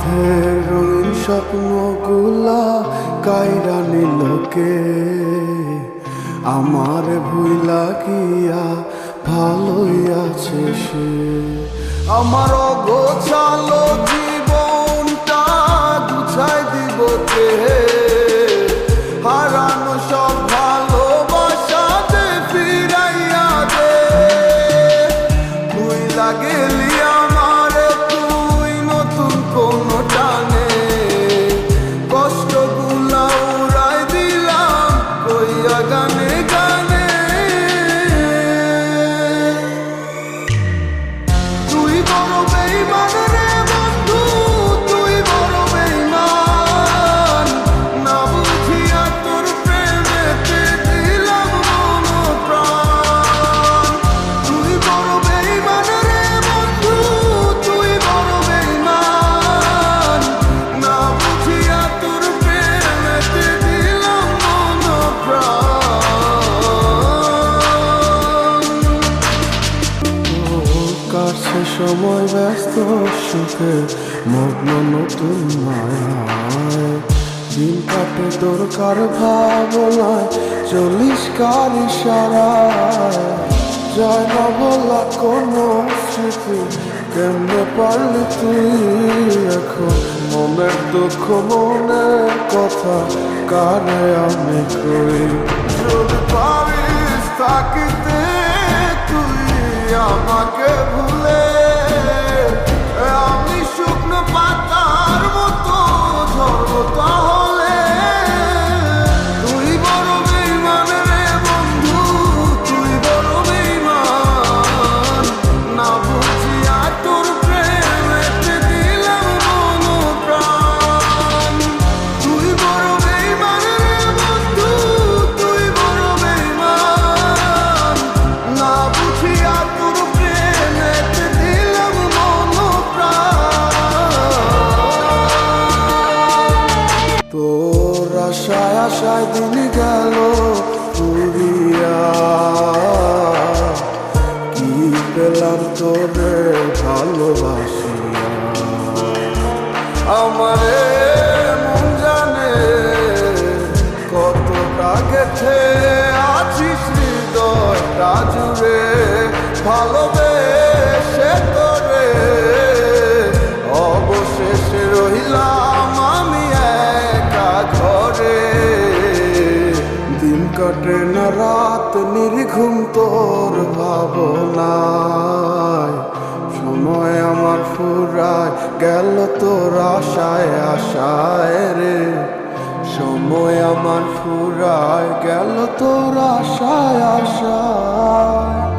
সাধ্যের রঙিন স্বপ্নগুলা কাইরা নিলকে আমার ভুইলা গিয়া ভালোই আছে সে। আমার অগোছালো জীবনটা গুছাই দিব কে, হারানো সব ভালোবাসা যে ফিরাইয়া দে। ভুইলা গেলি আমারে তুই নতুন কোনো টানে, কষ্টগুলা উড়াই দিলাম কইয়া গানে গানে। তুই বড় বেইমান রে বন্ধু, তুই বড় বেইমান, না বুঝিয়া তোর প্রেমেতে দিলাম মন প্রাণ। তুই বড় বেইমান রে বন্ধু, তুই বড় বেইমান, না বুঝিয়া তোর প্রেমেতে দিলাম মন প্রাণ। কাছে সময় ব্যস্ত সুখে মগ্ন নতুন মায়ায়, দিন কাটে দরকার ভাবনায় চলিস কার ইশারায়। যায় না বলা কোনো স্মৃতি, কেমনে পারলি তুই এখন মনের দুঃখ মনের কথা কারে আমি কই। যদি পারিস থাকিতে তুই আমাকে ভুলে, আমি শুকনো পাতার মতো ঝরব তাহলে। তুই বড় বেইমান রে বন্ধু, তুই বড় বেইমান, না বুঝিয়া তোর প্রেমেতে দিলাম মন প্রাণ। তুই বড় বেইমান রে বন্ধু, তুই বড় বেইমান, না বুঝিয়া তোর প্রেমেতে দিলাম মন প্রাণ। তোর আশায় আশায় দিন গেল পুরিয়া, কি পেলাম তোরে ভালোবাসিয়া। আমারে মন জানে কতটা গেছে আছিস হৃদয়টা জুড়ে, ভালোবেসে তোরে অবশেষে রহিলাম আমি একা ঘরে। দিন কাটে না রাত নির্ঘুম তোর ভাবনায়, সময় আমার ফুরায় গেল তোর আশায় আশায় রে। সময় আমার ফুরায় গেল তোর আশায় আশায়।